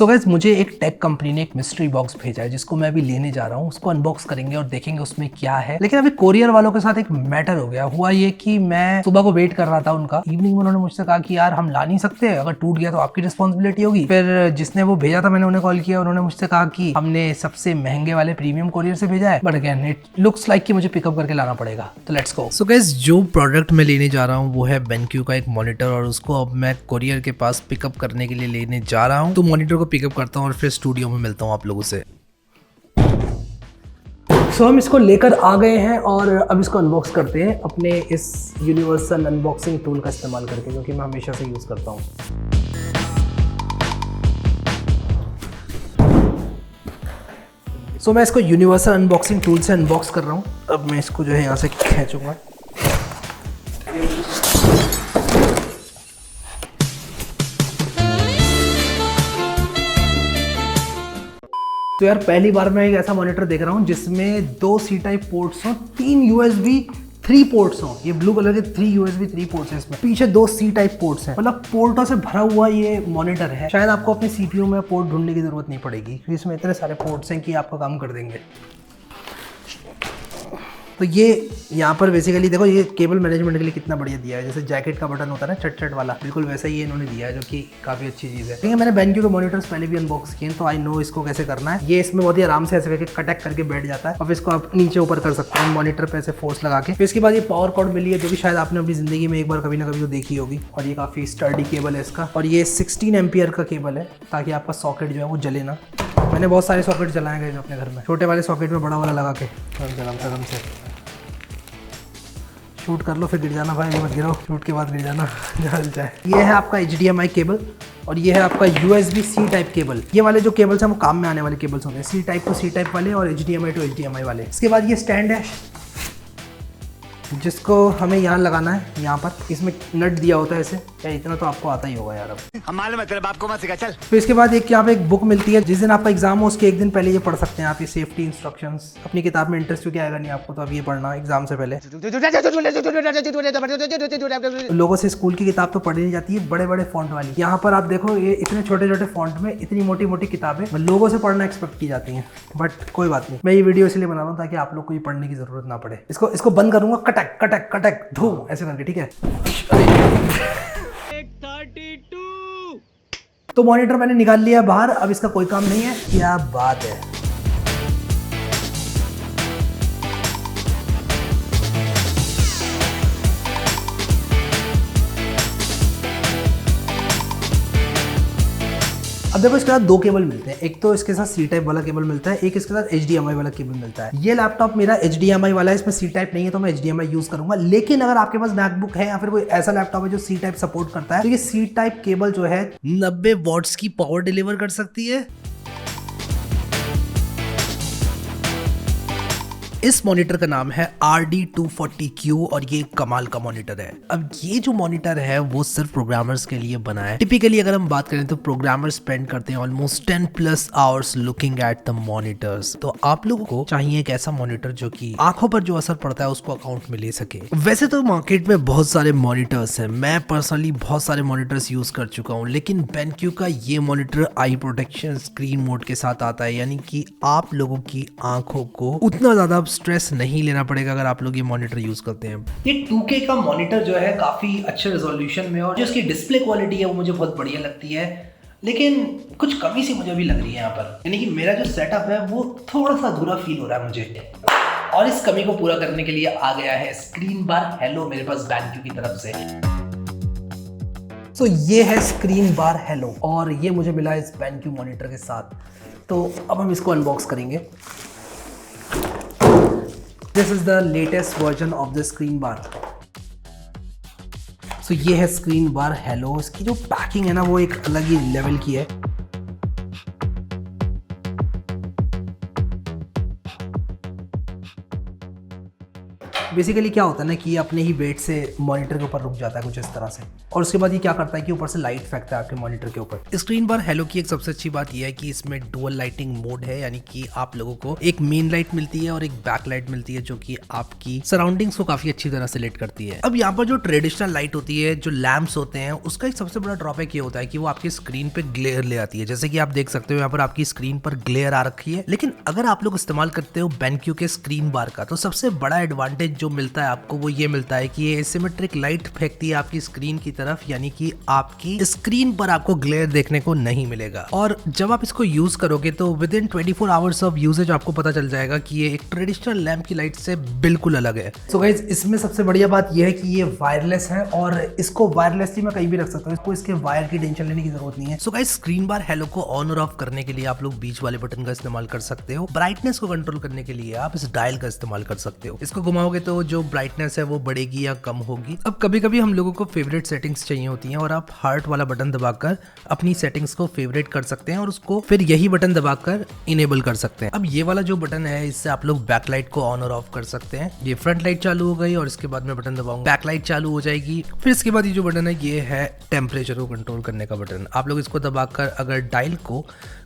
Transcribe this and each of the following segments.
So guys मुझे एक tech company ने एक मिस्ट्री बॉक्स भेजा है जिसको मैं अभी लेने जा रहा हूँ। उसको अनबॉक्स करेंगे और देखेंगे उसमें क्या है। लेकिन अभी कोरियर वालों के साथ एक मैटर हो गया। हुआ ये कि मैं सुबह को वेट कर रहा था उनका, इवनिंग में उन्होंने मुझसे कहा कि यार हम ला नहीं सकते, अगर टूट गया तो आपकी रिस्पॉन्सिबिलिटी होगी। फिर जिसने वो भेजा था मैंने उन्हें कॉल किया, उन्होंने मुझसे कहा कि हमने सबसे महंगे वाले प्रीमियम कोरियर से भेजा है, but again it looks like कि मुझे पिकअप करके लाना पड़ेगा। तो लेट्स गो। सो गाइस जो प्रोडक्ट मैं लेने जा रहा हूँ वो है BenQ का एक मॉनिटर, और उसको अब मैं कोरियर के पास पिकअप करने के लिए लेने जा रहा हूँ। तो मॉनिटर को पिकअप करता हूँ और फिर स्टूडियो में मिलता हूँ आप लोगों से। सो हम इसको लेकर आ गए हैं और अब इसको अनबॉक्स करते हैं अपने इस यूनिवर्सल अनबॉक्सिंग टूल का इस्तेमाल करके, क्योंकि मैं हमेशा से यूज़ करता हूँ। सो मैं इसको यूनिवर्सल अनबॉक्सिंग टूल से अनबॉक्स कर रहा हूँ। अब मैं इसको जो है यहाँ से खींचूंगा। तो यार पहली बार मैं एक ऐसा मॉनिटर देख रहा हूँ जिसमें 2 C टाइप पोर्ट्स हों, 3 USB 3 पोर्ट्स हों। ये ब्लू कलर के 3 USB 3 पोर्ट्स हैं इसमें, पीछे 2 C टाइप पोर्ट्स हैं। मतलब पोर्टों से भरा हुआ ये मॉनिटर है। शायद आपको अपने CPU में पोर्ट ढूंढने की जरूरत नहीं पड़ेगी, क्योंकि इसमें इतने सारे पोर्ट्स हैं कि आपका काम कर देंगे। तो ये यहाँ पर बेसिकली देखो, ये केबल मैनेजमेंट के लिए कितना बढ़िया दिया है। जैसे जैकेट का बटन होता है ना चट वाला, बिल्कुल वैसा ही इन्होंने दिया है, जो कि काफ़ी अच्छी चीज़ है। ठीक है, मैंने BenQ के मॉनिटर्स पहले भी अनबॉक्स किए, तो आई नो इसको कैसे करना है। ये इसमें बहुत ही आराम से ऐसे करके कटैक करके बैठ जाता है, और इसको आप नीचे ऊपर कर सकते हैं मॉनिटर पे ऐसे फोर्स लगा के। फिर इसके बाद ये पावर कॉर्ड मिली है, जो कि शायद आपने अपनी ज़िंदगी में एक बार कभी ना कभी तो देखी होगी, और ये काफ़ी स्टर्डी केबल है इसका। और ये 16 एम्पियर का केबल है, ताकि आपका सॉकेट जो है वो जले ना। मैंने बहुत सारे सॉकेट जलाए गए अपने घर में, छोटे वाले सॉकेट में बड़ा वाला लगा के जलाम से। शूट कर लो फिर गिर जाना भाई, मत गिरो, शूट के बाद गिर जाना, जल जाए। ये है आपका HDMI केबल, और ये है आपका USB-C टाइप केबल। ये वाले जो केबल्स हैं वो काम में आने वाले केबल्स होते हैं, C type two C type वाले और HDMI टू HDMI वाले। इसके बाद ये स्टैंड है जिसको हमें यहाँ लगाना है। यहाँ पर इसमें नट दिया होता है ऐसे, या इतना तो आपको आता ही होगा यार। अब हमारे मतलब आपको मत सिखा चल। फिर इसके बाद एक यहाँ पे एक बुक मिलती है, जिस दिन आपका एग्जाम हो उसके एक दिन पहले ये पढ़ सकते हैं आप, ये सेफ्टी इंस्ट्रक्शंस। अपनी किताब में इंटरेस्ट क्योंकि आएगा नहीं आपको, तो अब ये पढ़ना एग्जाम से पहले। लोगों से स्कूल की किताब तो पढ़ी नहीं जाती है, बड़े बड़े फॉन्ट वाली। यहाँ पर आप देखो, ये इतने छोटे छोटे फॉन्ट में इतनी मोटी मोटी किताबें लोगों से पढ़ना एक्सपेक्ट की जाती हैं, बट कोई बात नहीं। मैं ये वीडियो इसलिए बना रहा हूँ ताकि आप लोग को ये पढ़ने की जरूरत ना पड़े। इसको बंद करूंगा, कटक कटक कटक धूम ऐसे करके, ठीक है। तो मॉनिटर मैंने निकाल लिया बाहर, अब इसका कोई काम नहीं है। क्या बात है। अब देखो, इसके साथ 2 केबल मिलते हैं। एक तो इसके साथ C टाइप वाला केबल मिलता है, एक इसके साथ HDMI वाला केबल मिलता है। ये लैपटॉप मेरा HDMI वाला है, इसमें C टाइप नहीं है, तो मैं HDMI यूज करूंगा। लेकिन अगर आपके पास मैकबुक है या फिर कोई ऐसा लैपटॉप है जो C टाइप सपोर्ट करता है, तो ये C टाइप केबल जो है 90 वॉट्स की पावर डिलीवर कर सकती है। इस मॉनिटर का नाम है RD240Q, और ये कमाल का मॉनिटर है। अब ये जो मॉनिटर है वो सिर्फ प्रोग्रामर्स के लिए बना है। टिपिकली अगर हम बात करें तो प्रोग्रामर्स स्पेंड करते हैं almost 10+ hours looking at the monitors. तो आप लोगों को चाहिए एक ऐसा मॉनिटर जो कि आंखों पर जो असर पड़ता है उसको अकाउंट में ले सके। वैसे तो मार्केट में बहुत सारे मॉनिटर्स हैं, मैं पर्सनली बहुत सारे मॉनिटर्स यूज कर चुका हूँ, लेकिन BenQ का ये मॉनिटर आई प्रोटेक्शन स्क्रीन मोड के साथ आता है, यानी कि आप लोगों की आंखों को उतना ज्यादा स्ट्रेस नहीं लेना पड़ेगा अगर आप लोग ये मॉनिटर यूज करते हैं। ये 2K का मॉनिटर जो है काफी अच्छे रेजोल्यूशन में, और जो इसकी डिस्प्ले क्वालिटी है वो मुझे बहुत बढ़िया लगती है। लेकिन कुछ कमी सी मुझे भी लग रही है यहाँ पर, यानी कि मेरा जो सेटअप है वो थोड़ा सा अधूरा फील हो रहा है मुझे, और इस कमी को पूरा करने के लिए आ गया है स्क्रीन बार हेलो मेरे पास BenQ की तरफ से। तो ये है स्क्रीन बार हेलो, और ये मुझे मिला इस BenQ मॉनिटर के साथ। तो अब हम इसको अनबॉक्स करेंगे। This is the latest version of the screen bar. So ये है स्क्रीन बार हेलो। इसकी जो पैकिंग है ना वो एक अलग ही लेवल की है। बेसिकली क्या होता है ना कि ये अपने ही वेट से मॉनिटर के ऊपर रुक जाता है कुछ इस तरह से, और उसके बाद ये क्या करता है कि ऊपर से लाइट फेंकता है आपके मॉनिटर के ऊपर। स्क्रीन पर हेलो की एक सबसे अच्छी बात यह है कि इसमें डुअल लाइटिंग मोड है, यानी कि आप लोगों को एक मेन लाइट मिलती है और एक बैक लाइट मिलती है जो कि आपकी सराउंडिंग्स को काफी अच्छी तरह से लेट करती है। अब यहाँ पर जो ट्रेडिशनल लाइट होती है, जो लैंप्स होते हैं, उसका एक सबसे बड़ा ड्रॉबैक ये होता है कि वो आपकी स्क्रीन पे ग्लेयर ले आती है। जैसे कि आप देख सकते हो यहाँ पर आपकी स्क्रीन पर ग्लेयर आ रखी है, लेकिन अगर आप लोग इस्तेमाल करते हो BenQ के स्क्रीन बार का, तो सबसे बड़ा एडवांटेज जो मिलता है आपको वो ये मिलता है कि ये एसिमेट्रिक लाइट फेंकती है आपकी स्क्रीन की तरफ, यानी कि आपकी स्क्रीन पर आपको ग्लेयर देखने को नहीं मिलेगा। और जब आप इसको यूज करोगे तो within 24 hours of usage आपको पता चल जाएगा कि ये एक ट्रेडिशनल लैंप की लाइट से बिल्कुल अलग है। सो गाइस, इसमें सबसे बढ़िया बात यह है कि ये वायरलेस है और इसको वायरलेसली मैं कहीं भी रख सकता हूँ, इसको इसके वायर की टेंशन लेने की जरूरत नहीं है। सो गाइस, स्क्रीन बार हेलो को ऑन और ऑफ करने के लिए आप लोग बीच वाले बटन का इस्तेमाल कर सकते हो। ब्राइटनेस को कंट्रोल करने के लिए आप इस डायल का इस्तेमाल कर सकते हो। इसको घुमाओगे तो जो ब्राइटनेस है वो बढ़ेगी या कम होगी। अब कभी कभी हम लोगों को फेवरेट सेटिंग्स चाहिए होती हैं और आप हार्ट वाला बटन दबाकर अपनी सेटिंग्स को फेवरेट कर सकते हैं और उसको फिर यही बटन दबाकर इनेबल कर सकते हैं। अब ये वाला जो बटन है, इससे आप लोग बैकलाइट को ऑन और ऑफ कर सकते हैं। ये फ्रंट लाइट चालू हो गई और इसके बाद मैं बटन दबाऊंगा, बैकलाइट चालू हो जाएगी। फिर इसके बाद ये जो बटन है ये है टेम्परेचर को कंट्रोल करने का बटन। आप लोग इसको दबाकर अगर डायल को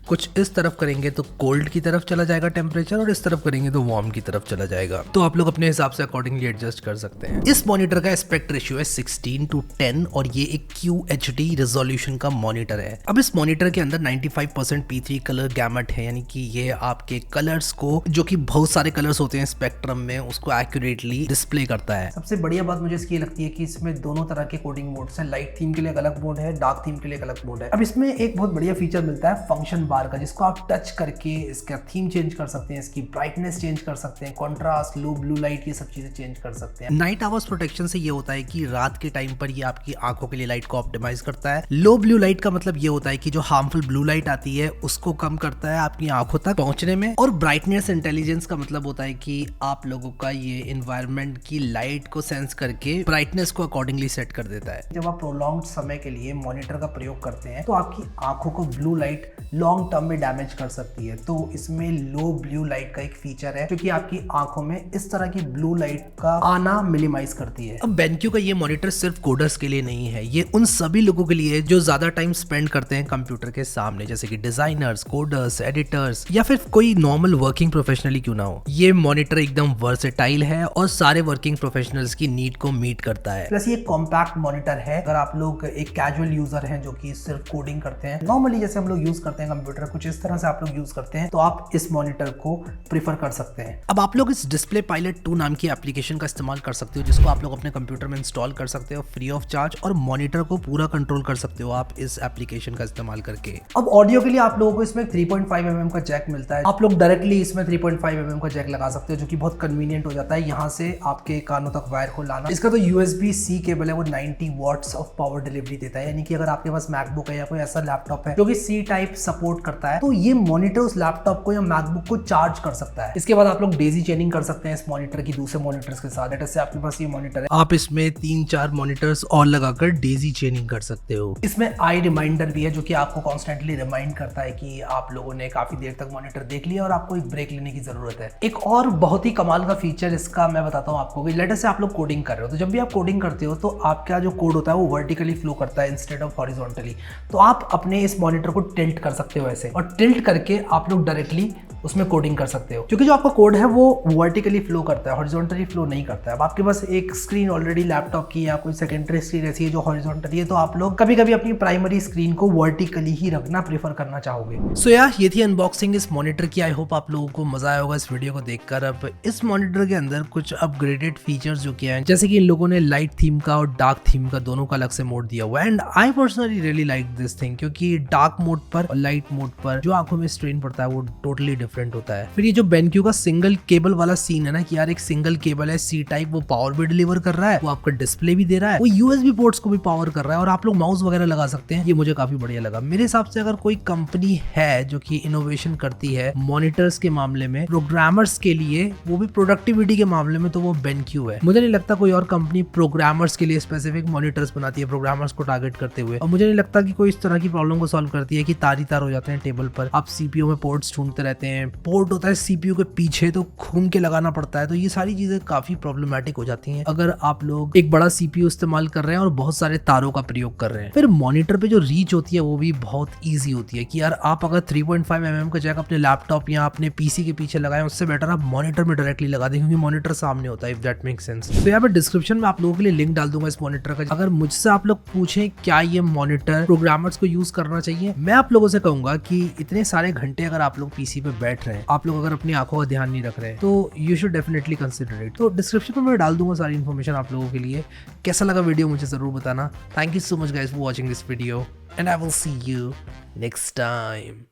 कुछ इस तरफ करेंगे तो कोल्ड की तरफ चला जाएगा टेम्परेचर, और इस तरफ करेंगे तो वार्म की तरफ चला जाएगा। तो आप लोग अपने हिसाब से अकॉर्डिंगली एडजस्ट कर सकते हैं। इस मॉनिटर का एस्पेक्ट रेशियो है 16:10 और ये एक QHD रेजोल्यूशन का मॉनिटर है। अब इस मॉनिटर के अंदर 95% P3 कलर गैमेट है, यानी कि ये आपके कलर्स को, जो कि बहुत सारे कलर्स होते हैं स्पेक्ट्रम में, उसको एक्यूरेटली डिस्प्ले करता है। सबसे बढ़िया बात मुझे इसकी लगती है कि इसमें दोनों तरह के कोडिंग मोड्स हैं। लाइट थीम के लिए एक अलग मोड है, डार्क थीम के लिए एक अलग मोड है। अब इसमें एक बहुत बढ़िया फीचर मिलता है फंक्शन बार का, जिसको आप टच करके इसका थीम चेंज कर सकते हैं, इसकी ब्राइटनेस चेंज कर सकते हैं, कॉन्ट्रास्ट, लो ब्लू लाइट, ये सब चीजें चेंज कर सकते हैं। नाइट आवर्स प्रोटेक्शन से ये होता है कि रात के टाइम पर ये आपकी आंखों के लिए लाइट को ऑप्टिमाइज करता है। लो ब्लू लाइट का मतलब ये होता है कि जो हार्मफुल ब्लू लाइट आती है उसको कम करता है आपकी आंखों तक पहुंचने में। और ब्राइटनेस इंटेलिजेंस का मतलब होता है कि आप लोगों का ये एनवायरनमेंट की लाइट को सेंस करके ब्राइटनेस को अकॉर्डिंगली सेट कर देता है। जब आप प्रोलॉन्ग्ड समय के लिए मॉनिटर का प्रयोग करते हैं तो आपकी आंखों को ब्लू लाइट लॉन्ग टर्म में डैमेज कर सकती है। तो इसमें लो ब्लू लाइट का एक फीचर है जो कि आपकी आंखों में इस तरह की ब्लू लाइट का आना मिनिमाइज करती है। अब BenQ का ये मॉनिटर सिर्फ कोडर्स के लिए नहीं है, ये उन सभी लोगों के लिए जो ज्यादा टाइम स्पेंड करते हैं कंप्यूटर के सामने, जैसे कि डिजाइनर्स, कोडर्स, एडिटर्स या फिर कोई नॉर्मल वर्किंग प्रोफेशनली क्यों ना हो। ये मॉनिटर एकदम वर्सेटाइल है और सारे वर्किंग प्रोफेशनल्स की नीड को मीट करता है। प्लस ये कॉम्पैक्ट मॉनिटर है। अगर आप लोग एक कैजुअल यूजर हैं जो कि सिर्फ कोडिंग करते हैं, नॉर्मली जैसे हम लोग यूज करते हैं कंप्यूटर, कुछ इस तरह से आप लोग यूज करते हैं, तो आप इस मॉनिटर को प्रीफर कर सकते हैं। अब आप लोग इस डिस्प्ले पायलट 2 नाम की एप्लीकेशन का इस्तेमाल कर सकते हो, जिसको आप लोग अपने कंप्यूटर में इंस्टॉल कर सकते हो फ्री ऑफ चार्ज, और मॉनिटर को पूरा कंट्रोल कर सकते हो आप इस एप्लीकेशन का इस्तेमाल करके। अब ऑडियो के लिए आप लोगों को इसमें 3.5 mm का जैक मिलता है। आप लोग डायरेक्टली इसमें 3.5 mm का जैक लगा सकते हो, जो कि बहुत कन्वीनियंट हो जाता है यहाँ से आपके कानों तक वायर को लाना। इसका तो USB-C केबल है, वो 90 वॉट्स ऑफ पावर डिलीवरी देता है, यानी कि अगर आपके पास मैकबुक है या कोई ऐसा लैपटॉप है जो कि C टाइप सपोर्ट करता है, तो ये मॉनिटर उस लैपटॉप को या मैकबुक को चार्ज कर सकता है। इसके बाद आप लोग डेजी चेनिंग कर सकते हैं इस मॉनिटर की दूसरे मॉनिटर्स के साथ। जैसे आपके पास ये मॉनिटर है, आप इसमें 3-4 मॉनिटर्स और लगाकर डेजी चेनिंग कर सकते हो। इसमें आई रिमाइंडर भी है जो कि आपको कॉन्स्टेंटली रिमाइंड करता है कि आप लोगों ने काफी देर तक मॉनिटर देख लिया और आपको एक ब्रेक लेने की जरूरत है। एक और बहुत ही कमाल का फीचर इसका मैं बताता हूँ आपको कि लेटर से आप लोग कोडिंग कर रहे हो, तो जब भी आप कोडिंग करते हो तो आपका जो कोड होता है वो वर्टिकली फ्लो करता है इंस्टेड ऑफ हॉरिजॉन्टली। तो आप अपने इस मॉनिटर को टिल्ट कर सकते हो ऐसे, और टिल्ट करके आप लोग डायरेक्टली उसमें कोडिंग कर सकते हो, क्योंकि जो आपका कोड है वो वर्टिकली फ्लो करता है, हॉरिजॉन्टली फ्लो नहीं करता है। अब आपके पास एक स्क्रीन ऑलरेडी लैपटॉप की या कोई सेकेंडरी स्क्रीन ऐसी है जो हॉरिजॉन्टली है, तो आप लोग कभी कभी अपनी प्राइमरी स्क्रीन को वर्टिकली ही रखना प्रेफर करना चाहोगे। सो यार, ये थी अनबॉक्सिंग इस मॉनिटर की। आई होप आप लोगों को मजा आया होगा इस वीडियो को देखकर। अब इस मॉनिटर के अंदर कुछ अपग्रेडेड फीचर्स जो किया है, जैसे कि इन लोगों ने लाइट थीम का और डार्क थीम का दोनों का अलग से मोड दिया हुआ है, and I personally really like this thing, क्योंकि डार्क मोड पर और लाइट मोड पर जो आंखों में स्ट्रेन पड़ता है वो टोटली डिफरेंट होता है। फिर ये जो BenQ का सिंगल केबल वाला सीन है ना, कि यार एक सिंगल केबल है C टाइप, वो पावर भी डिलीवर कर रहा है, वो आपका डिस्प्ले भी दे रहा है, वो USB पोर्ट्स को भी पावर कर रहा है, और आप लोग माउस वगैरह लगा सकते हैं। ये मुझे काफी बढ़िया लगा। मेरे हिसाब से अगर कोई कंपनी है जो कि इनोवेशन करती है मॉनिटर्स के मामले में प्रोग्रामर्स के लिए, वो भी प्रोडक्टिविटी के मामले में, तो वो BenQ है। मुझे नहीं लगता कोई और कंपनी प्रोग्रामर्स के लिए स्पेसिफिक मॉनिटर्स बनाती है प्रोग्रामर्स को टारगेट करते हुए, और मुझे नहीं लगता कि कोई इस तरह की प्रॉब्लम को सॉल्व करती है कि तार ही तार हो जाते हैं हैं टेबल पर, आप सीपीयू में पोर्ट्स ढूंढते रहते हैं, पोर्ट होता है सीपीयू के पीछे तो घूम के लगाना पड़ता है, तो ये सारी चीजें काफी प्रॉब्लमेटिक हो जाती हैं अगर आप लोग एक बड़ा सीपीयू इस्तेमाल कर रहे हैं और बहुत सारे तारों का प्रयोग कर रहे हैं। फिर मॉनिटर पे जो रीच होती है वो भी बहुत ईजी होती है कि यार आप अगर 3.5 mm का जैक अपने लैपटॉप या अपने पीसी के पीछे लगाएं, उससे बेटर आप मॉनिटर में डायरेक्टली लगा दें क्योंकि मॉनिटर सामने होता है, इफ दैट मेक सेंस। तो यहाँ पे डिस्क्रिप्शन में आप लोगों के लिए लिंक डाल दूंगा इस मॉनिटर का। अगर मुझसे आप लोग पूछें क्या ये मॉनिटर प्रोग्रामर्स को यूज करना चाहिए, मैं आप लोगों से कहूंगा कि इतने सारे घंटे अगर आप लोग पीसी पे बैठ रहे हैं, आप लोग अगर अपनी आंखों का ध्यान नहीं रख रहे हैं, तो you should definitely consider it. तो डिस्क्रिप्शन में मैं डाल दूंगा सारी इन्फॉर्मेशन आप लोगों के लिए। कैसा लगा वीडियो मुझे जरूर बताना। Thank you so much guys for watching this video and I will see you next time.